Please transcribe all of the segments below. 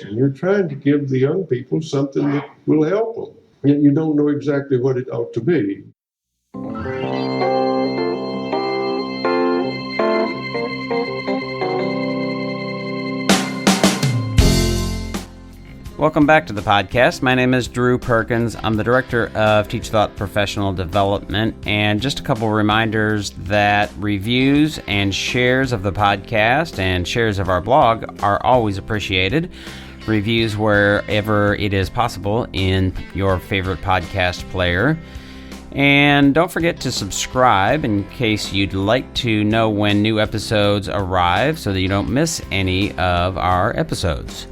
And you're trying to give the young people something that will help them, yet you don't know exactly what it ought to be. Welcome back to the podcast. My name is Drew Perkins. I'm the director of TeachThought Professional Development, and just a couple reminders that reviews and shares of the podcast and shares of our blog are always appreciated. Reviews wherever it is possible in your favorite podcast player. And don't forget to subscribe in case you'd like to know when new episodes arrive so that you don't miss any of our episodes.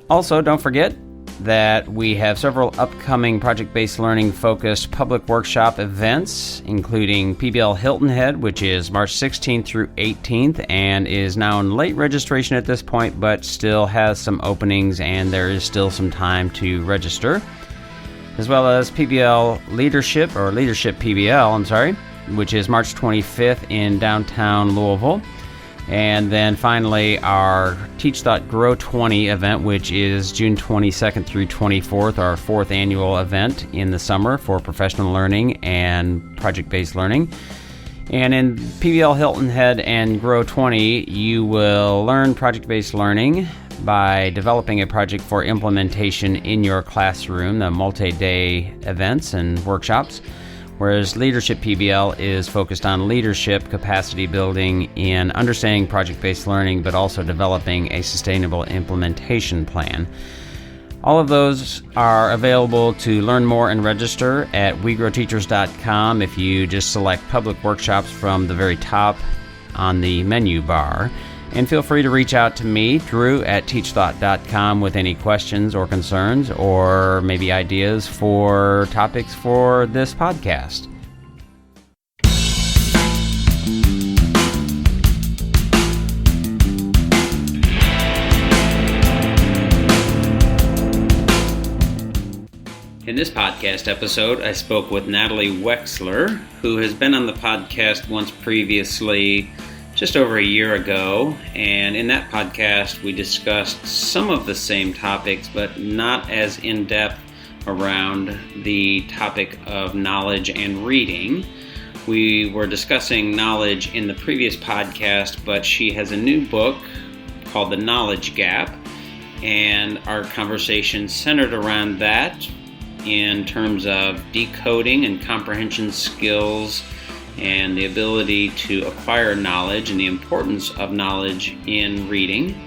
Also, don't forget that we have several upcoming project-based learning-focused public workshop events, including PBL Hilton Head, which is March 16th through 18th, and is now in late registration at this point, but still has some openings, and there is still some time to register. As well as PBL Leadership PBL, which is March 25th in downtown Louisville. And then finally, our TeachThought Grow 20 event, which is June 22nd through 24th, our fourth annual event in the summer for professional learning and project-based learning. And in PBL Hilton Head and Grow 20, you will learn project-based learning by developing a project for implementation in your classroom, the multi-day events and workshops. Whereas Leadership PBL is focused on leadership, capacity building, in understanding project-based learning, but also developing a sustainable implementation plan. All of those are available to learn more and register at wegrowteachers.com if you just select public workshops from the very top on the menu bar. And feel free to reach out to me, Drew, at TeachThought.com with any questions or concerns or maybe ideas for topics for this podcast. In this podcast episode, I spoke with Natalie Wexler, who has been on the podcast once previously, just over a year ago, and in that podcast we discussed some of the same topics, but not as in-depth around the topic of knowledge and reading. We were discussing knowledge in the previous podcast, but she has a new book called The Knowledge Gap, and our conversation centered around that in terms of decoding and comprehension skills and the ability to acquire knowledge and the importance of knowledge in reading.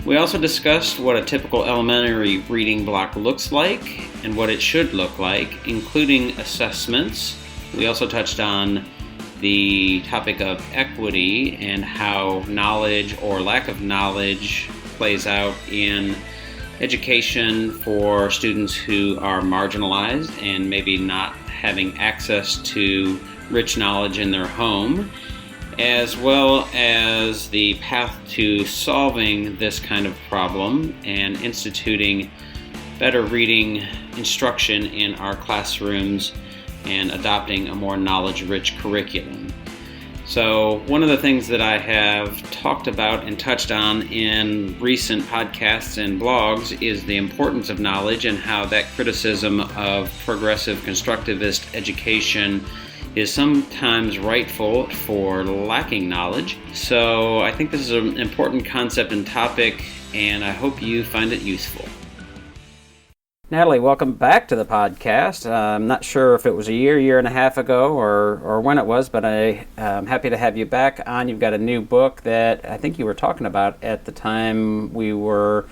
We also discussed what a typical elementary reading block looks like and what it should look like, including assessments. We also touched on the topic of equity and how knowledge or lack of knowledge plays out in education for students who are marginalized and maybe not having access to rich knowledge in their home, as well as the path to solving this kind of problem and instituting better reading instruction in our classrooms and adopting a more knowledge-rich curriculum. So one of the things that I have talked about and touched on in recent podcasts and blogs is the importance of knowledge and how that criticism of progressive constructivist education is sometimes rightful for lacking knowledge. So I think this is an important concept and topic, and I hope you find it useful. Natalie, welcome back to the podcast. I'm not sure if it was a year and a half ago, or when it was, but I'm happy to have you back on. You've got a new book that I think you were talking about at the time we were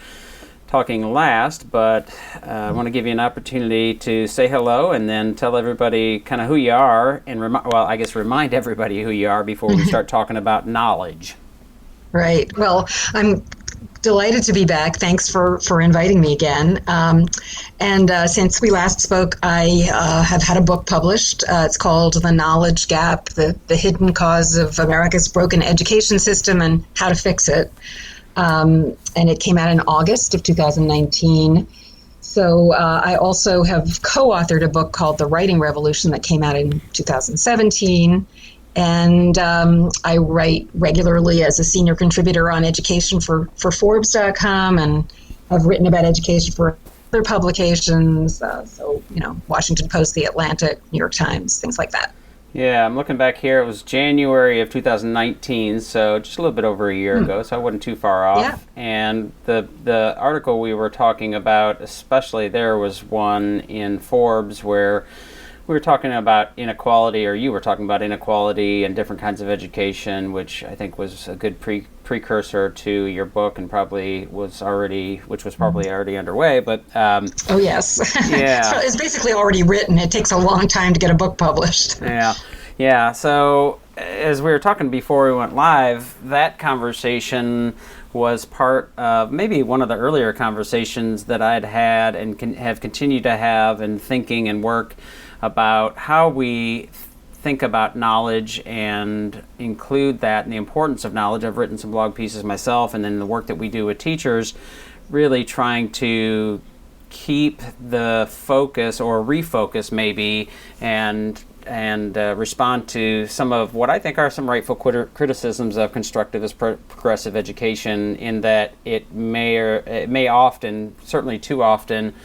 talking last, but I want to give you an opportunity to say hello and then tell everybody kind of who you are and remind everybody who you are before we start talking about knowledge. Right. Well, I'm delighted to be back. Thanks for inviting me again. And since we last spoke, I have had a book published. It's called The Knowledge Gap, the Hidden Cause of America's Broken Education System and How to Fix It. And it came out in August of 2019. So I also have co-authored a book called The Writing Revolution that came out in 2017. And I write regularly as a senior contributor on education for Forbes.com, and I've written about education for other publications. Washington Post, The Atlantic, New York Times, things like that. Yeah, I'm looking back here. It was January of 2019, so just a little bit over a year ago, so I wasn't too far off. Yeah. And the article we were talking about, especially there was one in Forbes where we were talking about inequality, or you were talking about inequality and different kinds of education, which I think was a good precursor to your book, and probably was already underway. But oh yes, yeah, it's basically already written. It takes a long time to get a book published. Yeah. So as we were talking before we went live, that conversation was part of maybe one of the earlier conversations that I'd had and have continued to have in thinking and work about how we think about knowledge and include that and the importance of knowledge. I've written some blog pieces myself, and then the work that we do with teachers, really trying to keep the focus or refocus maybe and respond to some of what I think are some rightful criticisms of constructivist progressive education, in that it may often, certainly too often,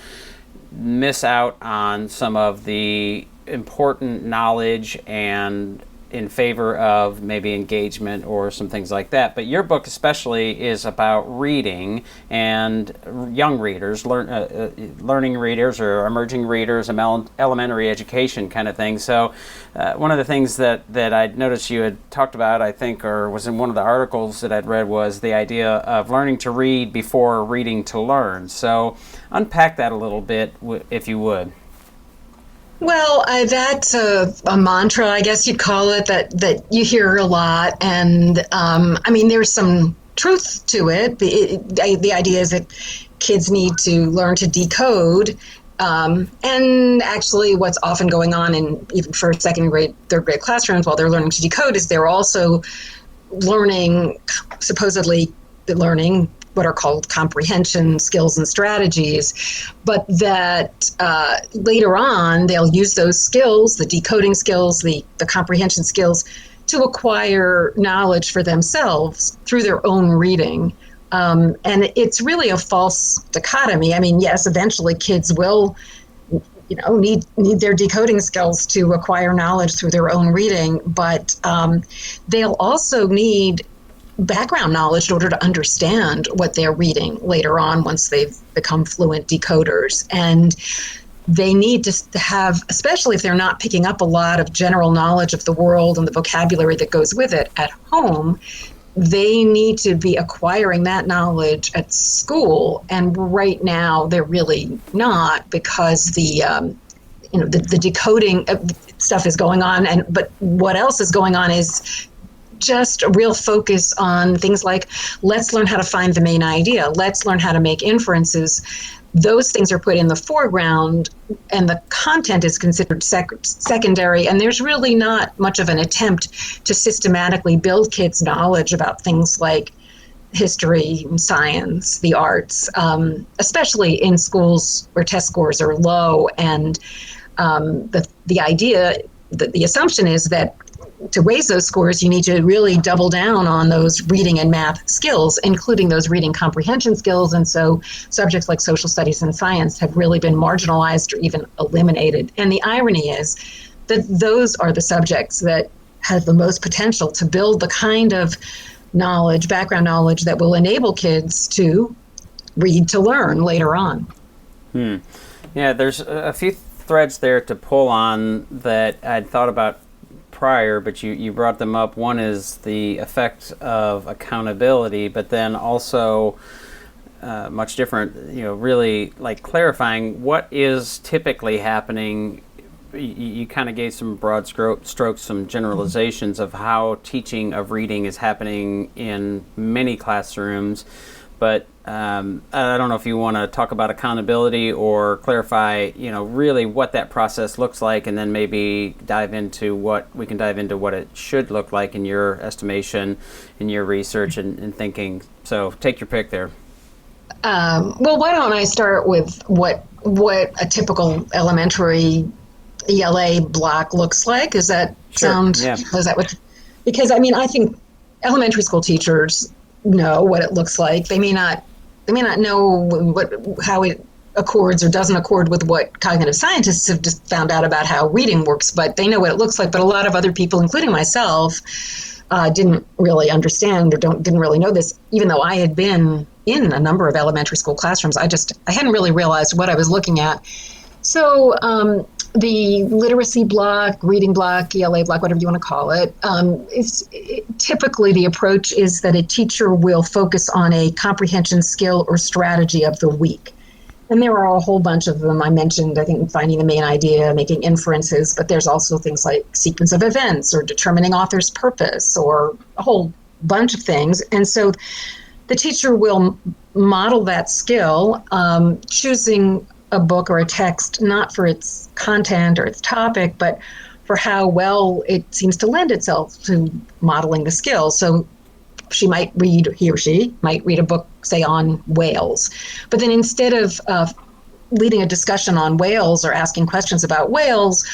miss out on some of the important knowledge and in favor of maybe engagement or some things like that. But your book especially is about reading and young readers, learning readers or emerging readers, elementary education kind of thing. So one of the things that I'd noticed you had talked about, I think, or was in one of the articles that I'd read, was the idea of learning to read before reading to learn. So unpack that a little bit, if you would. Well, that's a mantra, I guess you'd call it, that you hear a lot. And there's some truth to it. The idea is that kids need to learn to decode. And actually, what's often going on in even first, second grade, third grade classrooms while they're learning to decode is they're also supposedly learning what are called comprehension skills and strategies, but that later on they'll use those skills, the decoding skills, the comprehension skills, to acquire knowledge for themselves through their own reading. And it's really a false dichotomy. I mean, yes, eventually kids will need their decoding skills to acquire knowledge through their own reading, but they'll also need background knowledge in order to understand what they're reading later on once they've become fluent decoders. And they need to have, especially if they're not picking up a lot of general knowledge of the world and the vocabulary that goes with it at home, they need to be acquiring that knowledge at school. And right now they're really not, because the decoding stuff is going on. But what else is going on is just a real focus on things like, let's learn how to find the main idea. Let's learn how to make inferences. Those things are put in the foreground, and the content is considered secondary. And there's really not much of an attempt to systematically build kids' knowledge about things like history, science, the arts, especially in schools where test scores are low. And the idea, the assumption is that to raise those scores, you need to really double down on those reading and math skills, including those reading comprehension skills. And so subjects like social studies and science have really been marginalized or even eliminated. And the irony is that those are the subjects that have the most potential to build the kind of knowledge, background knowledge, that will enable kids to read to learn later on. Yeah, there's a few threads there to pull on that I'd thought about prior, but you brought them up. One is the effect of accountability, but then also much different, really like clarifying what is typically happening. You kind of gave some broad strokes, some generalizations of how teaching of reading is happening in many classrooms, but I don't know if you want to talk about accountability or clarify, really what that process looks like, and then maybe dive into what it should look like in your estimation, in your research and thinking. So take your pick there. Well, why don't I start with what a typical elementary ELA block looks like? Is that sound? Yeah. Was that what? Because I think elementary school teachers know what it looks like. They may not know how it accords or doesn't accord with what cognitive scientists have just found out about how reading works, but they know what it looks like. But a lot of other people, including myself, didn't really understand or didn't really know this, even though I had been in a number of elementary school classrooms. I hadn't really realized what I was looking at. So the literacy block, reading block, ELA block, whatever you want to call it, typically the approach is that a teacher will focus on a comprehension skill or strategy of the week. And there are a whole bunch of them. I mentioned, I think, finding the main idea, making inferences, but there's also things like sequence of events or determining author's purpose or a whole bunch of things. And so the teacher will model that skill, choosing a book or a text not for its content or its topic, but for how well it seems to lend itself to modeling the skill. So he or she might read a book, say, on whales. But then instead of leading a discussion on whales or asking questions about whales,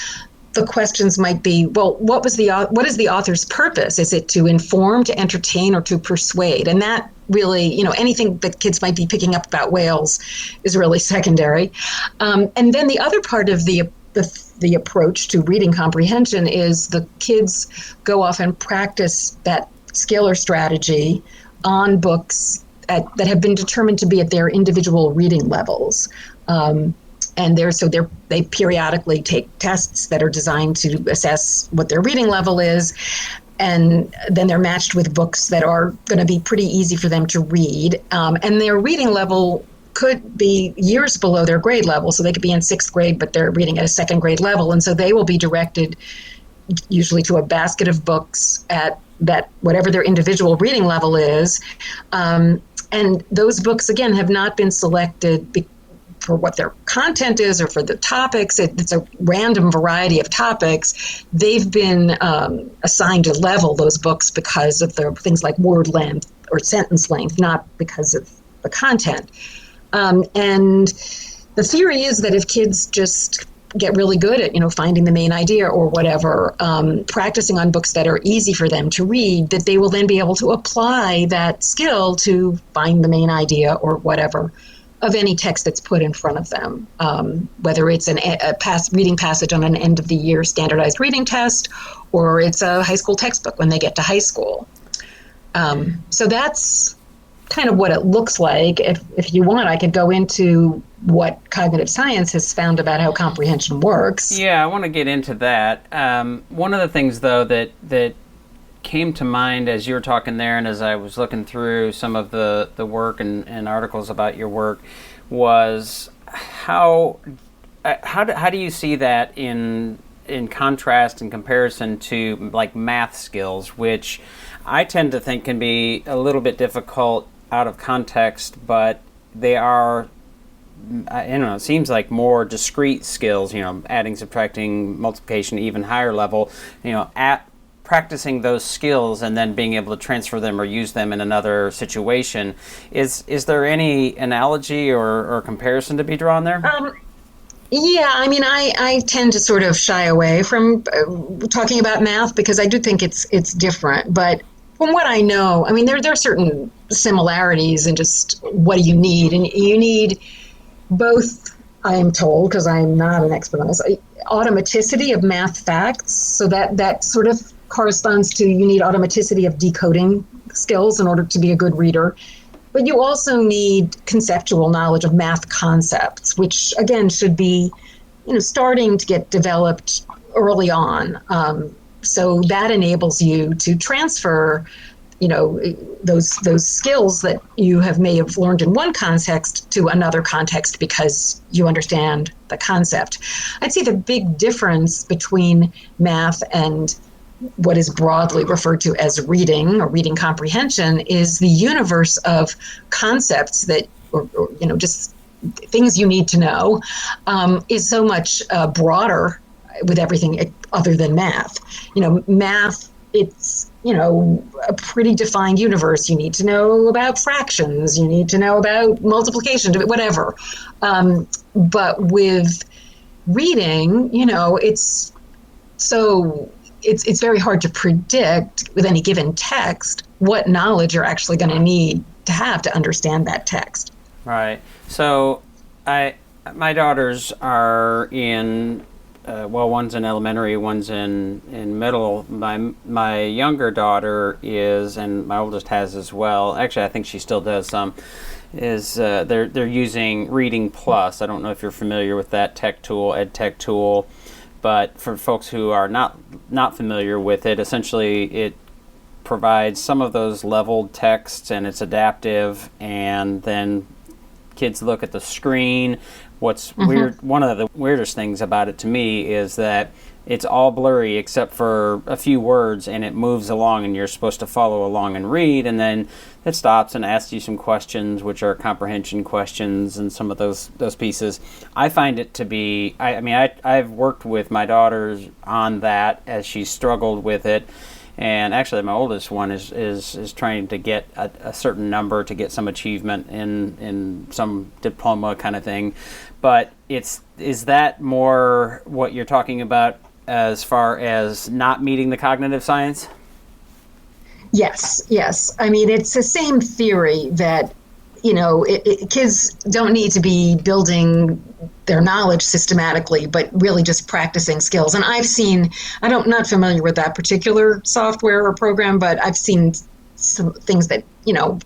the questions might be, well, what is the author's purpose? Is it to inform, to entertain, or to persuade? And that really, anything that kids might be picking up about whales is really secondary. And then the other part of the approach to reading comprehension is the kids go off and practice that skill or strategy on books that have been determined to be at their individual reading levels. And they periodically take tests that are designed to assess what their reading level is. And then they're matched with books that are going to be pretty easy for them to read. And their reading level could be years below their grade level. So they could be in 6th grade, but they're reading at a 2nd grade level. And so they will be directed usually to a basket of books at that whatever their individual reading level is. And those books, again, have not been selected for what their content is or for the topics. It's a random variety of topics. They've been assigned a level, those books, because of the things like word length or sentence length, not because of the content. And the theory is that if kids just get really good at, finding the main idea or whatever, practicing on books that are easy for them to read, that they will then be able to apply that skill to find the main idea or whatever of any text that's put in front of them, whether it's a reading passage on an end of the year standardized reading test, or it's a high school textbook when they get to high school. So that's kind of what it looks like. If you want, I could go into what cognitive science has found about how comprehension works. Yeah, I want to get into that. One of the things, though, that came to mind as you were talking there and as I was looking through some of the work and articles about your work was how do you see that in contrast and comparison to like math skills, which I tend to think can be a little bit difficult out of context, but they are, I don't know, it seems like more discrete skills, adding, subtracting, multiplication, even higher level, at practicing those skills and then being able to transfer them or use them in another situation. Is there any analogy or comparison to be drawn there? Yeah, I tend to sort of shy away from talking about math because I do think it's different. But from what I know, there are certain similarities in just what do you need. And you need both, I am told, because I am not an expert on this, automaticity of math facts. So that sort of corresponds to you need automaticity of decoding skills in order to be a good reader. But you also need conceptual knowledge of math concepts, which, again, should be, starting to get developed early on. So that enables you to transfer, those skills that you may have learned in one context to another context because you understand the concept. I'd say the big difference between math and what is broadly referred to as reading or reading comprehension is the universe of concepts that, or just things you need to know, is so much broader with everything other than math. Math, it's, a pretty defined universe. You need to know about fractions. You need to know about multiplication, whatever. But with reading, it's so it's very hard to predict with any given text what knowledge you're actually going to need to have to understand that text. Right. So my daughters are in, one's in elementary, one's in middle. My younger daughter is, and my oldest has as well. Actually, I think she still does some. They're using Reading Plus. I don't know if you're familiar with that ed tech tool, but for folks who are not familiar with it, essentially it provides some of those leveled texts, and it's adaptive, and then kids look at the screen. What's weird, one of the weirdest things about it to me is that it's all blurry except for a few words, and it moves along, and you're supposed to follow along and read, and then it stops and asks you some questions, which are comprehension questions, and some of those pieces. I find it to be, I've worked with my daughters on that as she struggled with it. And actually, my oldest one is trying to get a certain number to get some achievement in some diploma kind of thing. But is that more what you're talking about as far as not meeting the cognitive science? Yes. I mean, it's the same theory that, kids don't need to be building their knowledge systematically, but really just practicing skills. And I'm not familiar with that particular software or program, but I've seen some things that,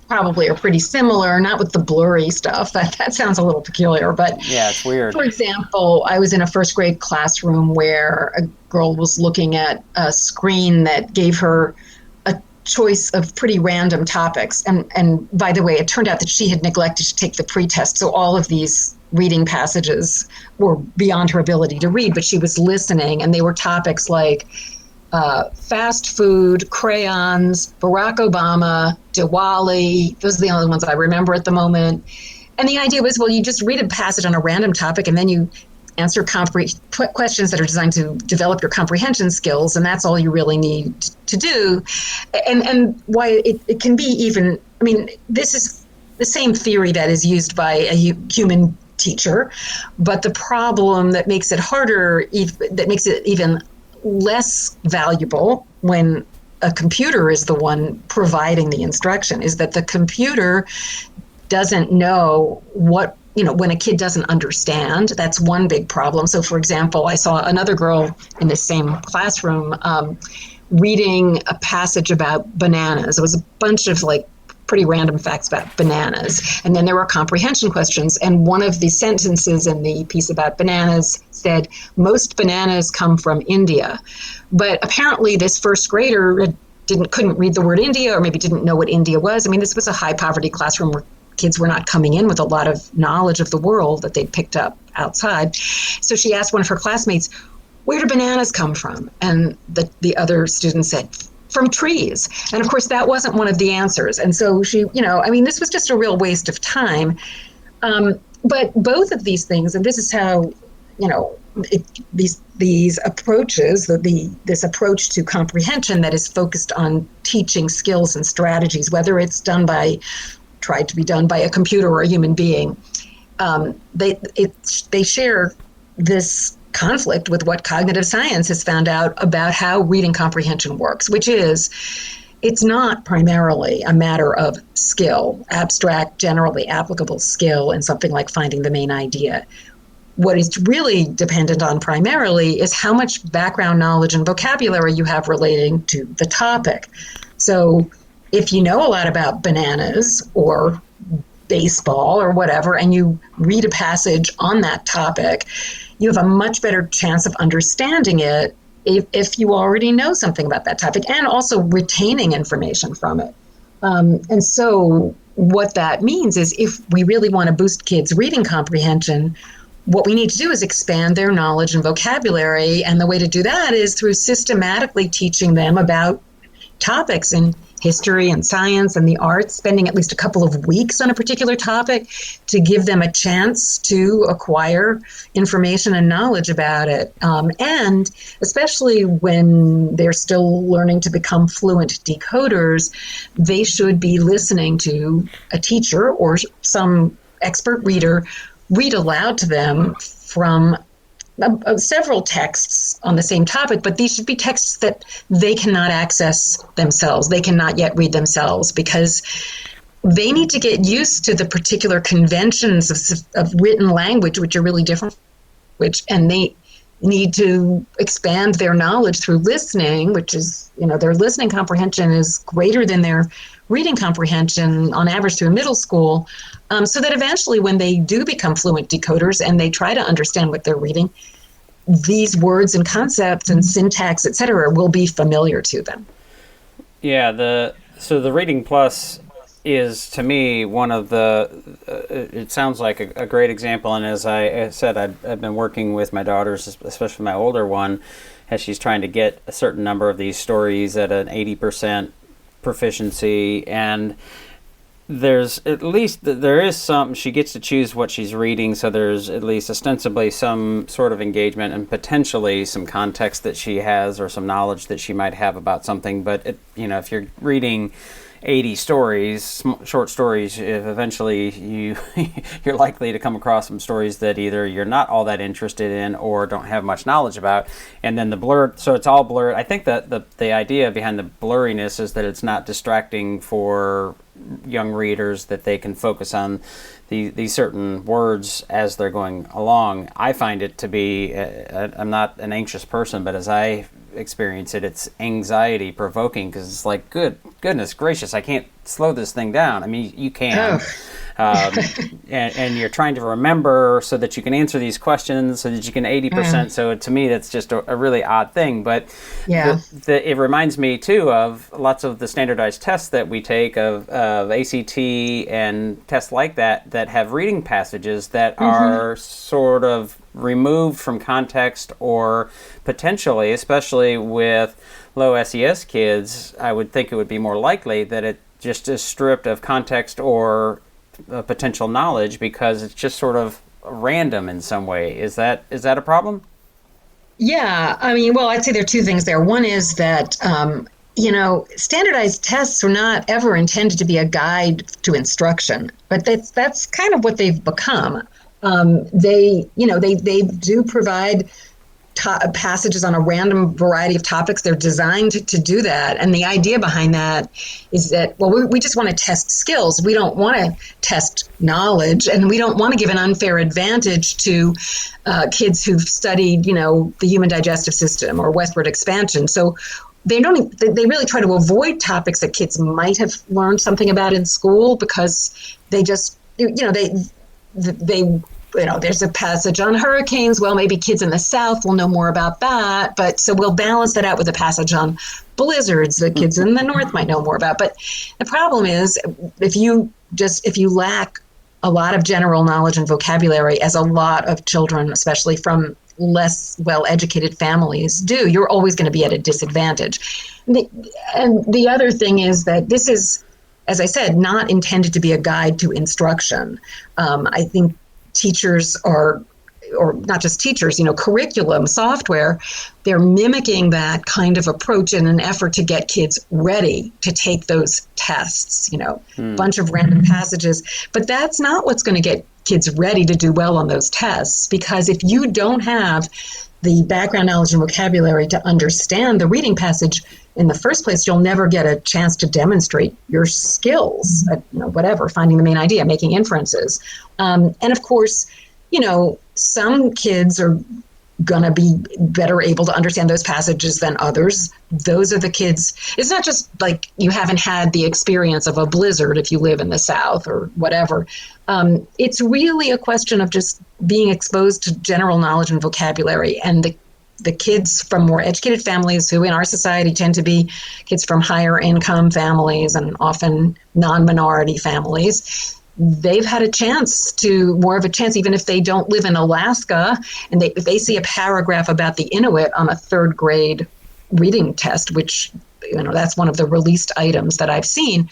probably are pretty similar, not with the blurry stuff. That sounds a little peculiar, but yeah, it's weird. For example, I was in a first grade classroom where a girl was looking at a screen that gave her choice of pretty random topics. And by the way, it turned out that she had neglected to take the pretest. So all of these reading passages were beyond her ability to read, but she was listening, and they were topics like fast food, crayons, Barack Obama, Diwali. Those are the only ones I remember at the moment. And the idea was, you just read a passage on a random topic, and then you answer questions that are designed to develop your comprehension skills, and that's all you really need to do. And why it can be even, this is the same theory that is used by a human teacher, but the problem that makes it harder, that makes it even less valuable when a computer is the one providing the instruction, is that the computer doesn't know when a kid doesn't understand. That's one big problem. So, for example, I saw another girl in the same classroom reading a passage about bananas. It was a bunch of pretty random facts about bananas. And then there were comprehension questions. And one of the sentences in the piece about bananas said, most bananas come from India. But apparently this first grader couldn't read the word India, or maybe didn't know what India was. This was a high poverty classroom where kids were not coming in with a lot of knowledge of the world that they'd picked up outside. So she asked one of her classmates, where do bananas come from? And the other student said, from trees. And of course, that wasn't one of the answers. And so she, this was just a real waste of time. But both of these things, and this is how, these approaches, this approach to comprehension that is focused on teaching skills and strategies, whether it's tried to be done by a computer or a human being, they share this conflict with what cognitive science has found out about how reading comprehension works, which is it's not primarily a matter of skill, abstract, generally applicable skill in something like finding the main idea. What is really dependent on primarily is how much background knowledge and vocabulary you have relating to the topic. So if you know a lot about bananas or baseball or whatever, and you read a passage on that topic, you have a much better chance of understanding it if you already know something about that topic, and also retaining information from it. And so what that means is, if we really want to boost kids' reading comprehension, what we need to do is expand their knowledge and vocabulary. And the way to do that is through systematically teaching them about topics in history and science and the arts, spending at least a couple of weeks on a particular topic to give them a chance to acquire information and knowledge about it. And especially when they're still learning to become fluent decoders, they should be listening to a teacher or some expert reader read aloud to them from several texts on the same topic, but these should be texts that they cannot access themselves. They cannot yet read themselves because they need to get used to the particular conventions of written language, which are really different, and they need to expand their knowledge through listening, which is, their listening comprehension is greater than their reading comprehension on average through middle school, so that eventually when they do become fluent decoders and they try to understand what they're reading, these words and concepts and syntax, et cetera, will be familiar to them. Yeah, so the Reading Plus is, to me, one of the, it sounds like a great example, and as I said, I've been working with my daughters, especially my older one, as she's trying to get a certain number of these stories at an 80% proficiency, and there is some, she gets to choose what she's reading, so there's at least ostensibly some sort of engagement and potentially some context that she has or some knowledge that she might have about something, but if you're reading 80 stories, short stories, eventually you're likely to come across some stories that either you're not all that interested in or don't have much knowledge about, and then the blur, so it's all blurred. I think that the idea behind the blurriness is that it's not distracting for young readers, that they can focus on these certain words as they're going along. I find it to be, I'm not an anxious person, but as I experience it, it's anxiety provoking, because it's like, goodness gracious, I can't slow this thing down. I mean, you can. And you're trying to remember so that you can answer these questions, so that you can 80%. So to me, that's just a really odd thing. But it reminds me, too, of lots of the standardized tests that we take of ACT and tests like that have reading passages that are sort of removed from context, or potentially, especially with low SES kids, I would think it would be more likely that it just is stripped of context or potential knowledge, because it's just sort of random in some way. Is that a problem? Yeah, I mean, well, I'd say there are two things there. One is that standardized tests are not ever intended to be a guide to instruction, but that's kind of what they've become. They do provide passages on a random variety of topics. They're designed to do that. And the idea behind that is that, well, we just want to test skills. We don't want to test knowledge, and we don't want to give an unfair advantage to kids who've studied, the human digestive system or westward expansion. So they really try to avoid topics that kids might have learned something about in school, because they just, there's a passage on hurricanes. Well, maybe kids in the South will know more about that. But so we'll balance that out with a passage on blizzards that kids in the North might know more about. But the problem is, if you lack a lot of general knowledge and vocabulary, as a lot of children, especially from less well-educated families do, you're always going to be at a disadvantage. And the other thing is that this is, as I said, not intended to be a guide to instruction. I think teachers or not just teachers, curriculum, software, they're mimicking that kind of approach in an effort to get kids ready to take those tests, bunch of random passages. But that's not what's going to get kids ready to do well on those tests, because if you don't have the background knowledge and vocabulary to understand the reading passage in the first place, you'll never get a chance to demonstrate your skills at, finding the main idea, making inferences. And of course, some kids are going to be better able to understand those passages than others. Those are the kids. It's not just like you haven't had the experience of a blizzard if you live in the South or whatever. It's really a question of just being exposed to general knowledge and vocabulary. And the kids from more educated families, who in our society tend to be kids from higher income families and often non-minority families, they've had more of a chance, even if they don't live in Alaska, and if they see a paragraph about the Inuit on a third grade reading test, which, that's one of the released items that I've seen,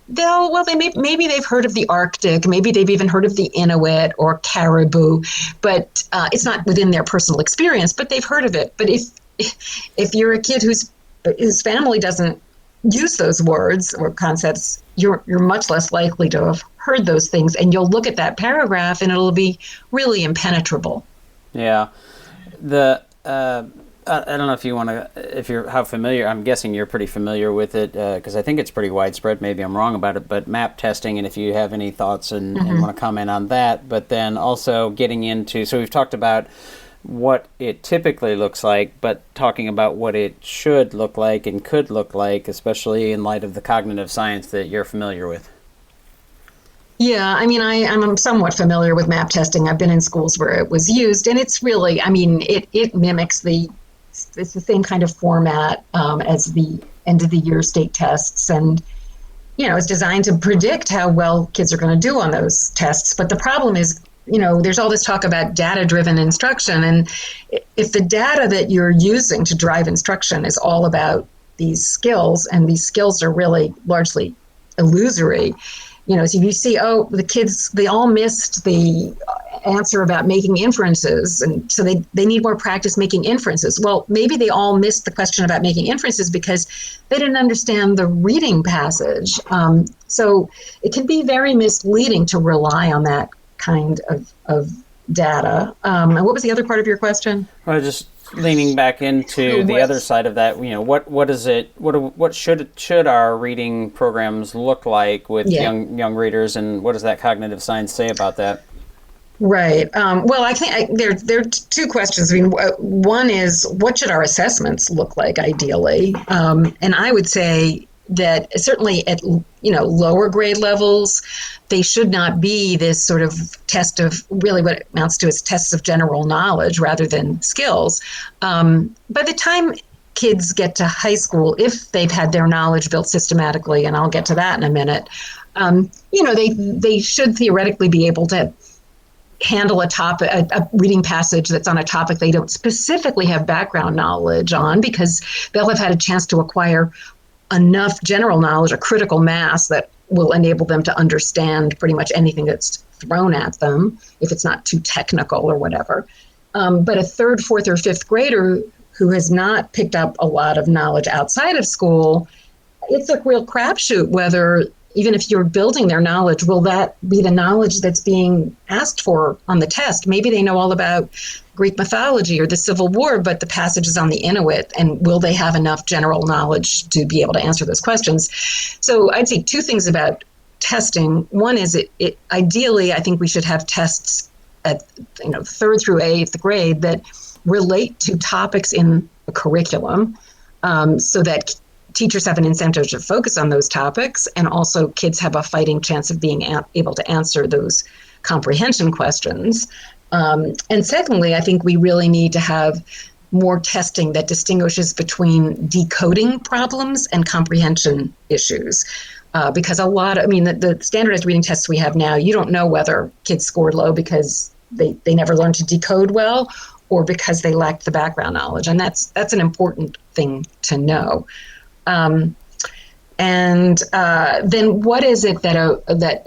maybe they've heard of the Arctic, maybe they've even heard of the Inuit or caribou, but it's not within their personal experience, but they've heard of it. But if you're a kid whose family doesn't use those words or concepts, you're much less likely to have heard those things, and you'll look at that paragraph and it'll be really impenetrable. Yeah. I don't know if you want to, how familiar, I'm guessing you're pretty familiar with it, because I think it's pretty widespread. Maybe I'm wrong about it, but map testing, and if you have any thoughts and want to comment on that, but then also getting into, so we've talked about what it typically looks like, but talking about what it should look like and could look like, especially in light of the cognitive science that you're familiar with. Yeah, I mean, I'm somewhat familiar with map testing. I've been in schools where it was used, and it's really, I mean, it mimics it's the same kind of format as the end of the year state tests, and it's designed to predict how well kids are going to do on those tests. But the problem is, there's all this talk about data-driven instruction, and if the data that you're using to drive instruction is all about these skills, and these skills are really largely illusory, so you see, the kids, they all missed the answer about making inferences, and so they need more practice making inferences. Well, maybe they all missed the question about making inferences because they didn't understand the reading passage. So it can be very misleading to rely on that kind of data. And what was the other part of your question? Well, just leaning back into the other side of that, what is it? What should our reading programs look like with young readers, and what does that cognitive science say about that? Right. Well, I think there are two questions. I mean, one is, what should our assessments look like ideally? And I would say that certainly at lower grade levels, they should not be this sort of test of really what it amounts to is tests of general knowledge rather than skills. By the time kids get to high school, if they've had their knowledge built systematically, and I'll get to that in a minute, they should theoretically be able to handle a reading passage that's on a topic they don't specifically have background knowledge on, because they'll have had a chance to acquire enough general knowledge, a critical mass that will enable them to understand pretty much anything that's thrown at them, if it's not too technical or whatever. But a third, fourth, or fifth grader who has not picked up a lot of knowledge outside of school, it's a real crapshoot whether, even if you're building their knowledge, will that be the knowledge that's being asked for on the test? Maybe they know all about Greek mythology or the Civil War, but the passage is on the Inuit, and will they have enough general knowledge to be able to answer those questions? So I'd say two things about testing. One is it ideally, I think we should have tests at third through eighth grade that relate to topics in the curriculum, so that teachers have an incentive to focus on those topics, and also kids have a fighting chance of being able to answer those comprehension questions. And secondly, I think we really need to have more testing that distinguishes between decoding problems and comprehension issues. Because the standardized reading tests we have now, you don't know whether kids scored low because they never learned to decode well, or because they lacked the background knowledge. And that's an important thing to know. And then what is it that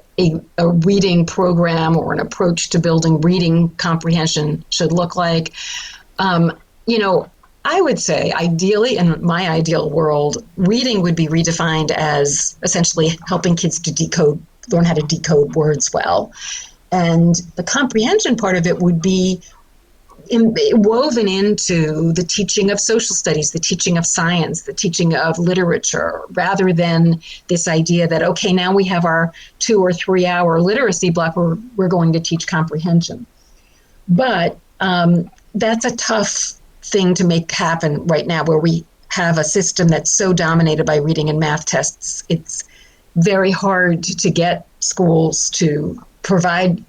a reading program or an approach to building reading comprehension should look like? I would say ideally, in my ideal world, reading would be redefined as essentially helping kids to learn how to decode words well. And the comprehension part of it would be woven into the teaching of social studies, the teaching of science, the teaching of literature, rather than this idea that, okay, now we have our 2 or 3 hour literacy block where we're going to teach comprehension. But that's a tough thing to make happen right now, where we have a system that's so dominated by reading and math tests. It's very hard to get schools to provide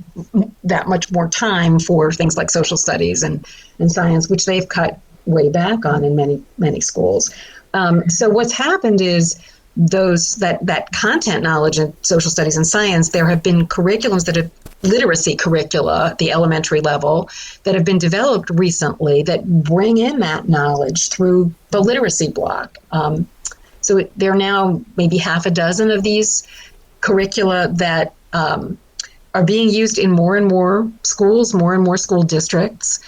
that much more time for things like social studies and science, which they've cut way back on in many schools. So what's happened is that content knowledge in social studies and science, there have been curriculums that have literacy curricula at the elementary level that have been developed recently that bring in that knowledge through the literacy block. So there are now maybe half a dozen of these curricula that are being used in more and more schools, more and more school districts,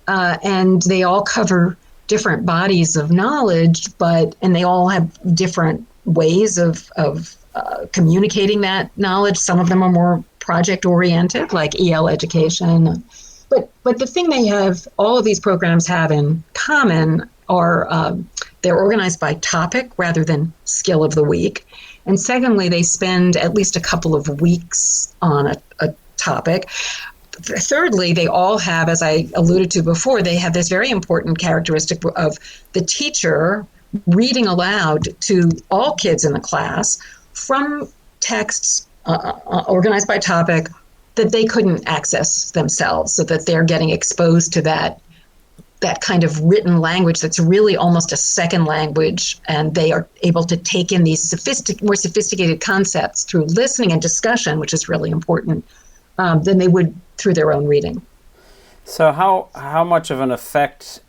and they all cover different bodies of knowledge, and they all have different ways of communicating that knowledge. Some of them are more project-oriented, like EL education, But the thing all of these programs have in common are they're organized by topic rather than skill of the week. And secondly, they spend at least a couple of weeks on a topic. Thirdly, they all have, as I alluded to before, they have this very important characteristic of the teacher reading aloud to all kids in the class from texts organized by topic that they couldn't access themselves, so that they're getting exposed to that kind of written language that's really almost a second language, and they are able to take in these more sophisticated concepts through listening and discussion, which is really important, than they would through their own reading. So how much of an effect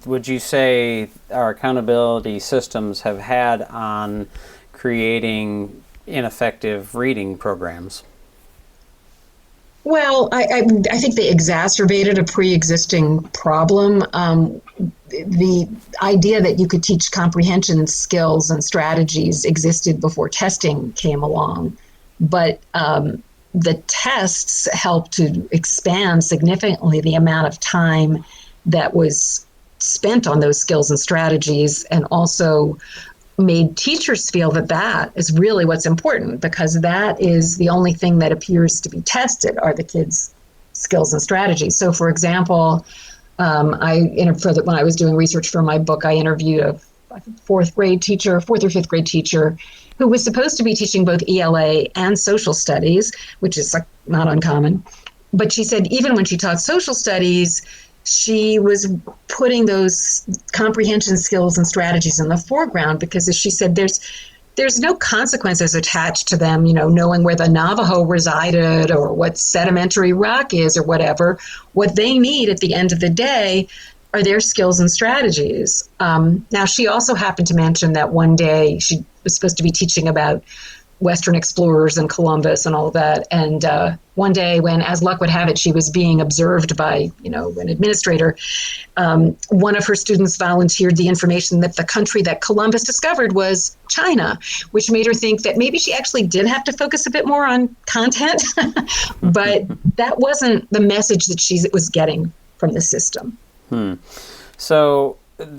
would you say our accountability systems have had on creating ineffective reading programs? Well, I think they exacerbated a pre-existing problem. The idea that you could teach comprehension skills and strategies existed before testing came along, but the tests helped to expand significantly the amount of time that was spent on those skills and strategies, and also made teachers feel that is really what's important, because that is the only thing that appears to be tested are the kids' skills and strategies. So, for example, when I was doing research for my book, I interviewed a fourth or fifth grade teacher who was supposed to be teaching both ELA and social studies, which is not uncommon. But she said even when she taught social studies, she was putting those comprehension skills and strategies in the foreground because, as she said, there's no consequences attached to them, knowing where the Navajo resided or what sedimentary rock is or whatever. What they need at the end of the day are their skills and strategies. Now, she also happened to mention that one day she was supposed to be teaching about Western explorers and Columbus and all of that. And one day when, as luck would have it, she was being observed by, an administrator, one of her students volunteered the information that the country that Columbus discovered was China, which made her think that maybe she actually did have to focus a bit more on content. But that wasn't the message that she was getting from the system. So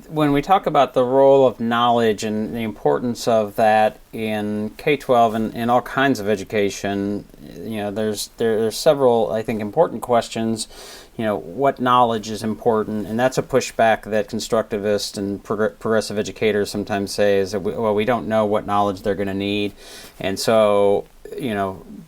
when we talk about the role of knowledge and the importance of that in K-12 and in all kinds of education, there's several, I think, important questions. What knowledge is important, and that's a pushback that constructivists and progressive educators sometimes say is that we don't know what knowledge they're going to need, and so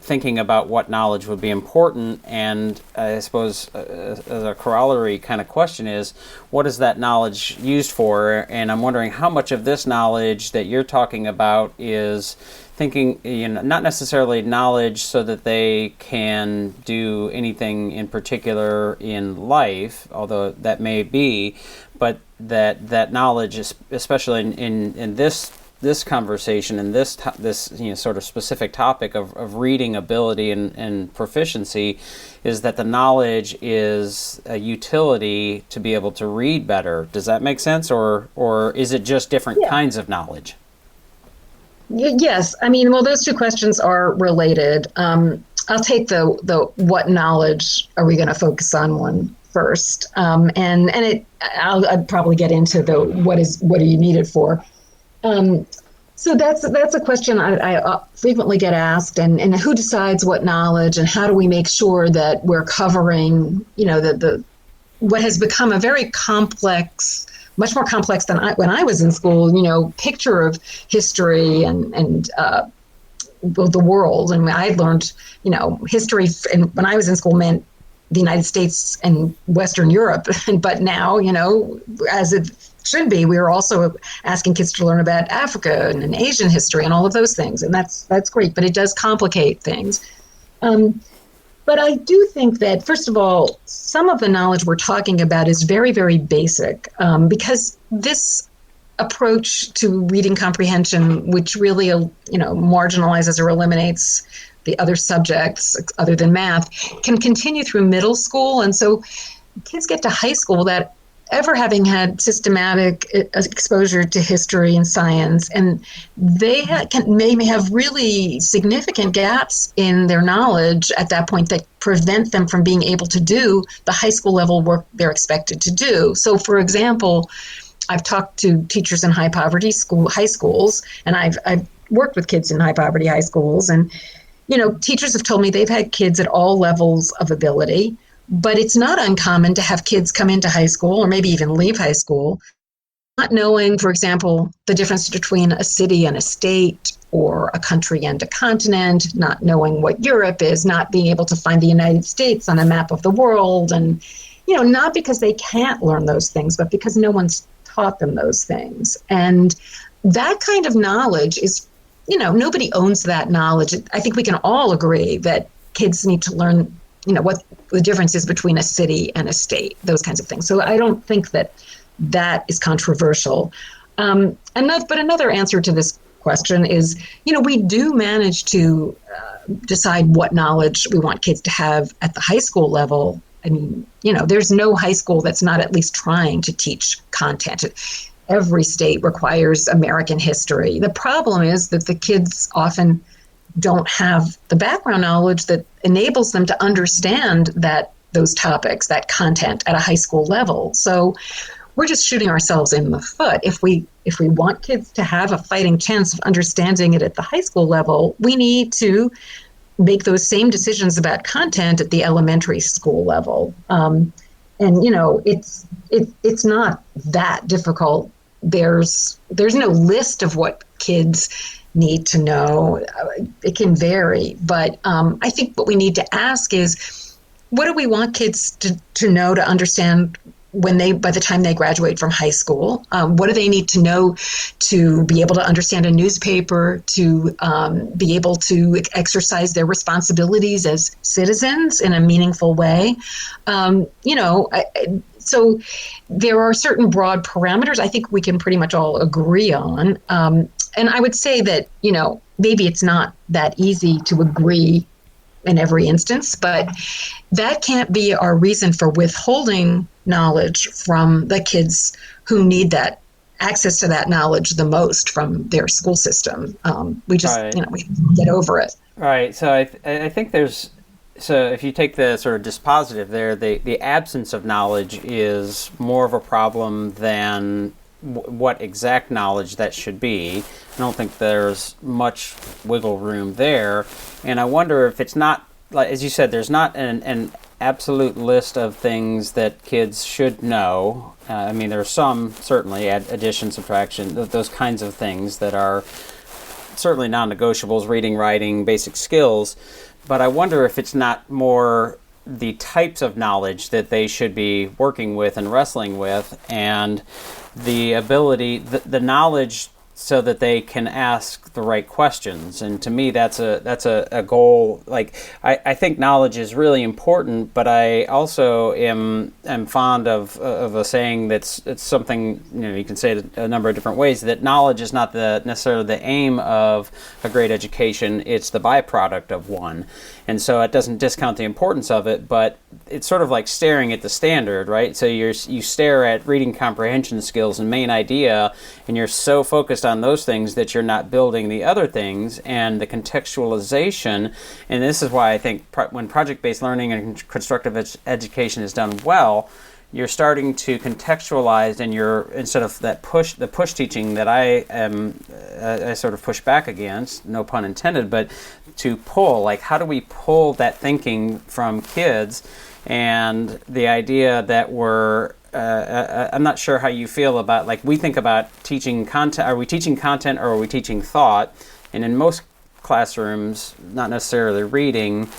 thinking about what knowledge would be important, and I suppose as a corollary kind of question is, what is that knowledge used for? And I'm wondering how much of this knowledge that you're talking about is thinking, not necessarily knowledge so that they can do anything in particular in life, although that may be, but that knowledge, especially in this conversation and this sort of specific topic of reading ability and proficiency, is that the knowledge is a utility to be able to read better. Does that make sense, or is it just different kinds of knowledge? Yes, those two questions are related. I'll take the what knowledge are we going to focus on one first, I'll probably get into the what are you needed for. So that's a question I frequently get asked, and who decides what knowledge, and how do we make sure that we're covering, the what has become a very complex, much more complex than when I was in school, picture of history and the world. And I learned, history, and when I was in school meant the United States and Western Europe. But now, as it should be, we are also asking kids to learn about Africa and Asian history and all of those things. And that's great, but it does complicate things. But I do think that, first of all, some of the knowledge we're talking about is very, very basic, because this approach to reading comprehension, which really, marginalizes or eliminates the other subjects other than math, can continue through middle school. And so kids get to high school ever having had systematic exposure to history and science, and they may have really significant gaps in their knowledge at that point that prevent them from being able to do the high school level work they're expected to do. So, for example, I've talked to teachers in high schools, and I've worked with kids in high poverty high schools, and teachers have told me they've had kids at all levels of ability, but it's not uncommon to have kids come into high school or maybe even leave high school not knowing, for example, the difference between a city and a state or a country and a continent, not knowing what Europe is, not being able to find the United States on a map of the world, and not because they can't learn those things, but because no one's taught them those things. And that kind of knowledge is, nobody owns that knowledge. I think we can all agree that kids need to learn, what the difference is between a city and a state, those kinds of things. So I don't think that is controversial. But another answer to this question is, we do manage to decide what knowledge we want kids to have at the high school level. I mean, there's no high school that's not at least trying to teach content. Every state requires American history. The problem is that the kids often don't have the background knowledge that enables them to understand those topics, that content at a high school level. So we're just shooting ourselves in the foot. If we want kids to have a fighting chance of understanding it at the high school level, we need to make those same decisions about content at the elementary school level. It's not that difficult. There's no list of what kids need to know. It can vary, but I think what we need to ask is, what do we want kids to know, to understand by the time they graduate from high school? What do they need to know to be able to understand a newspaper, to be able to exercise their responsibilities as citizens in a meaningful way? So there are certain broad parameters I think we can pretty much all agree on. And I would say that, maybe it's not that easy to agree in every instance, but that can't be our reason for withholding knowledge from the kids who need that access to that knowledge the most from their school system. We just, Right. We get over it. Right. So I think so if you take the sort of dispositive there, the absence of knowledge is more of a problem than what exact knowledge that should be. I don't think there's much wiggle room there. And I wonder if it's not, like as you said, there's not an absolute list of things that kids should know. There's some, certainly, addition, subtraction, those kinds of things that are certainly non-negotiables, reading, writing, basic skills. But I wonder if it's not more the types of knowledge that they should be working with and wrestling with, and the ability, the knowledge so that they can ask the right questions. And to me, that's a goal. Like, I think knowledge is really important, but I also am fond of a saying it's something, you can say it a number of different ways, that knowledge is not necessarily the aim of a great education, it's the byproduct of one. And so it doesn't discount the importance of it, but it's sort of like staring at the standard, right? So you stare at reading comprehension skills and main idea, and you're so focused on those things that you're not building the other things and the contextualization. And this is why I think when project-based learning and constructive education is done well, you're starting to contextualize, and instead of the push teaching that I sort of push back against, no pun intended, but to pull, like, how do we pull that thinking from kids? And the idea that I'm not sure how you feel about, like, we think about teaching content. Are we teaching content or are we teaching thought? And in most classrooms, not necessarily reading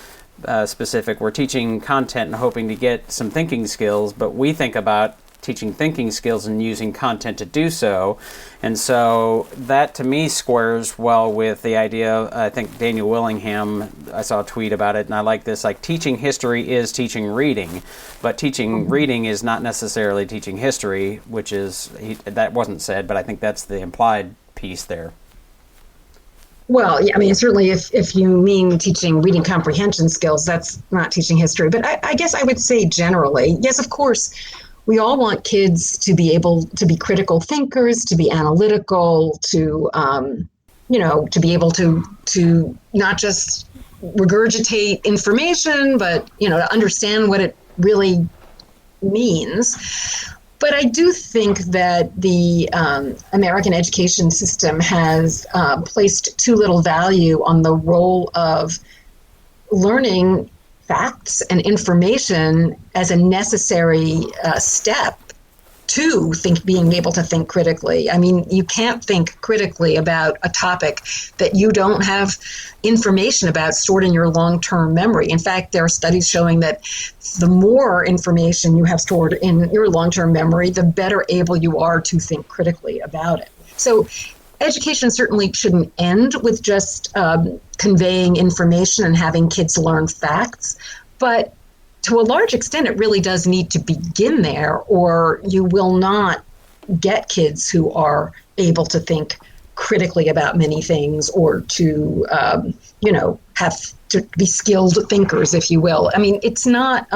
specific, we're teaching content and hoping to get some thinking skills, but we think about teaching thinking skills and using content to do so. And so that to me squares well with the idea, I think Daniel Willingham, I saw a tweet about it and I like this, like, teaching history is teaching reading, but teaching reading is not necessarily teaching history, which is, that wasn't said, but I think that's the implied piece there. Well, yeah, certainly if you mean teaching reading comprehension skills, that's not teaching history. But I guess I would say generally, yes, of course, we all want kids to be able to be critical thinkers, to be analytical, to to be able to not just regurgitate information, but to understand what it really means. But I do think that the American education system has placed too little value on the role of learning facts and information as a necessary step to being able to think critically. I mean, you can't think critically about a topic that you don't have information about stored in your long-term memory. In fact, there are studies showing that the more information you have stored in your long-term memory, the better able you are to think critically about it. So education certainly shouldn't end with just conveying information and having kids learn facts, but to a large extent, it really does need to begin there, or you will not get kids who are able to think critically about many things, or to, have to be skilled thinkers, if you will. I mean, it's not,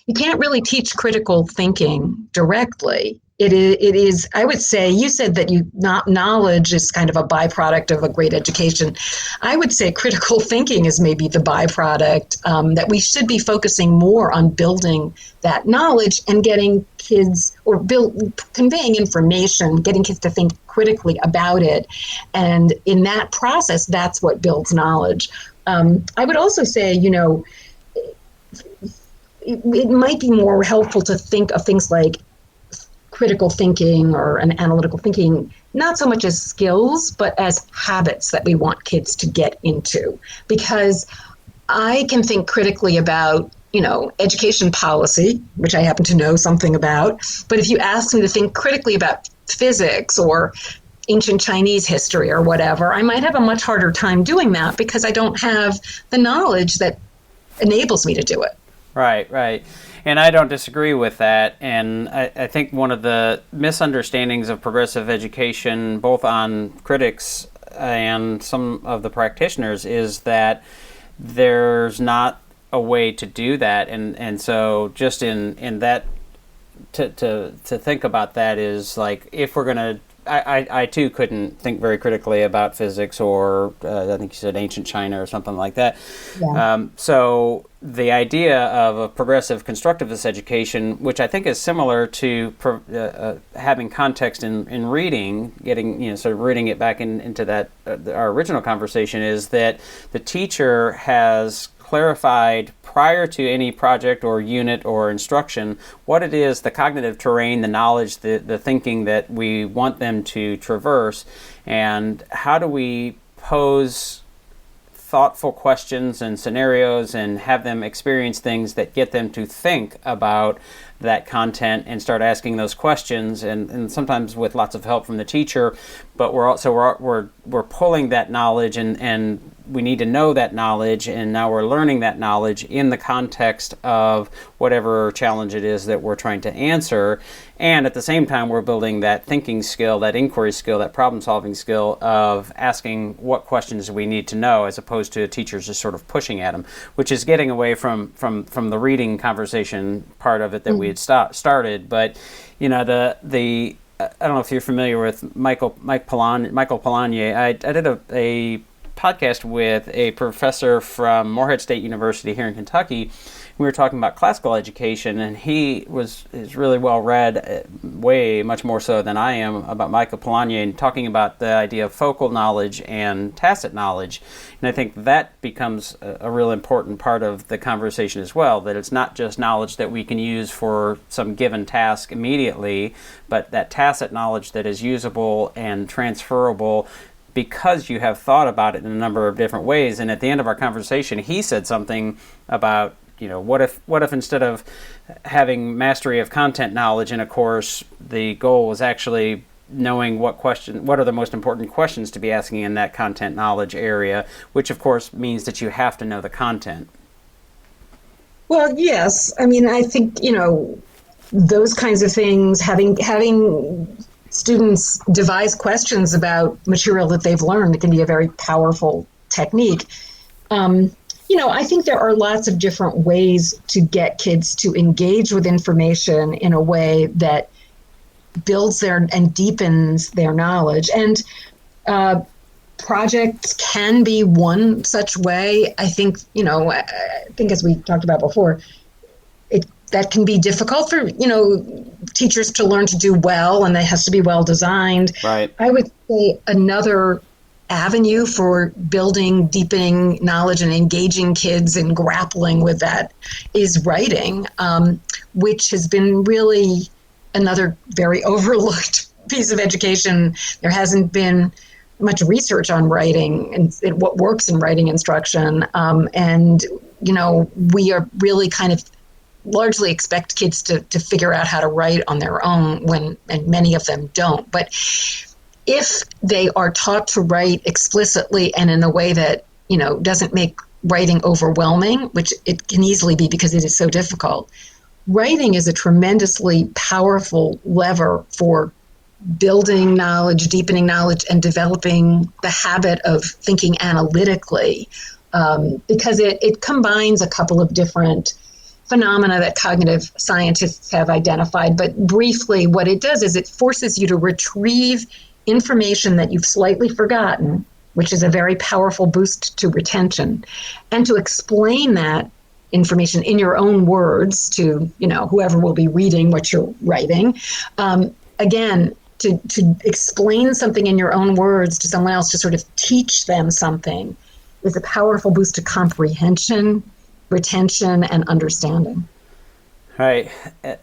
you can't really teach critical thinking directly. It is, I would say, you said that knowledge is kind of a byproduct of a great education. I would say critical thinking is maybe the byproduct, that we should be focusing more on building that knowledge and getting kids, or conveying information, getting kids to think critically about it. And in that process, that's what builds knowledge. I would also say, it might be more helpful to think of things like critical thinking or an analytical thinking, not so much as skills, but as habits that we want kids to get into. Because I can think critically about, education policy, which I happen to know something about. But if you ask me to think critically about physics or ancient Chinese history or whatever, I might have a much harder time doing that because I don't have the knowledge that enables me to do it. Right. And I don't disagree with that. And I think one of the misunderstandings of progressive education, both on critics and some of the practitioners, is that there's not a way to do that. And so just in that, to think about that is like, if we're going to, I too couldn't think very critically about physics or I think you said ancient China or something like that. Yeah. So the idea of a progressive constructivist education, which I think is similar to having context in reading, getting sort of rooting it back into that our original conversation, is that the teacher has clarified prior to any project or unit or instruction what it is, the cognitive terrain, the knowledge, the thinking that we want them to traverse, and how do we pose thoughtful questions and scenarios and have them experience things that get them to think about that content and start asking those questions, and sometimes with lots of help from the teacher. But we're pulling that knowledge and we need to know that knowledge, and now we're learning that knowledge in the context of whatever challenge it is that we're trying to answer. And at the same time, we're building that thinking skill, that inquiry skill, that problem-solving skill of asking what questions we need to know, as opposed to teachers just sort of pushing at them, which is getting away from the reading conversation part of it that we had started. But, the I don't know if you're familiar with Michael Polanyi. I did a podcast with a professor from Morehead State University here in Kentucky. We were talking about classical education, and he is really well read, way much more so than I am, about Michael Polanyi, and talking about the idea of focal knowledge and tacit knowledge. And I think that becomes a real important part of the conversation as well, that it's not just knowledge that we can use for some given task immediately, but that tacit knowledge that is usable and transferable because you have thought about it in a number of different ways. And at the end of our conversation, he said something about, what if instead of having mastery of content knowledge in a course, the goal was actually knowing what are the most important questions to be asking in that content knowledge area, which of course means that you have to know the content. Well, yes. I mean, I think, those kinds of things, having students devise questions about material that they've learned, it can be a very powerful technique. I think there are lots of different ways to get kids to engage with information in a way that builds and deepens their knowledge. And projects can be one such way. I think, I think as we talked about before, that can be difficult for, teachers to learn to do well, and that has to be well designed. Right. I would say another avenue for building, deepening knowledge and engaging kids in grappling with that is writing, which has been really another very overlooked piece of education. There hasn't been much research on writing and what works in writing instruction. And we are really kind of largely expect kids to figure out how to write on their own and many of them don't. But if they are taught to write explicitly and in a way that, doesn't make writing overwhelming, which it can easily be because it is so difficult, writing is a tremendously powerful lever for building knowledge, deepening knowledge, and developing the habit of thinking analytically, because it combines a couple of different phenomena that cognitive scientists have identified. But briefly, what it does is it forces you to retrieve information that you've slightly forgotten, which is a very powerful boost to retention, and to explain that information in your own words to, whoever will be reading what you're writing. Again, to explain something in your own words to someone else, to sort of teach them something, is a powerful boost to comprehension, retention, and understanding. Right.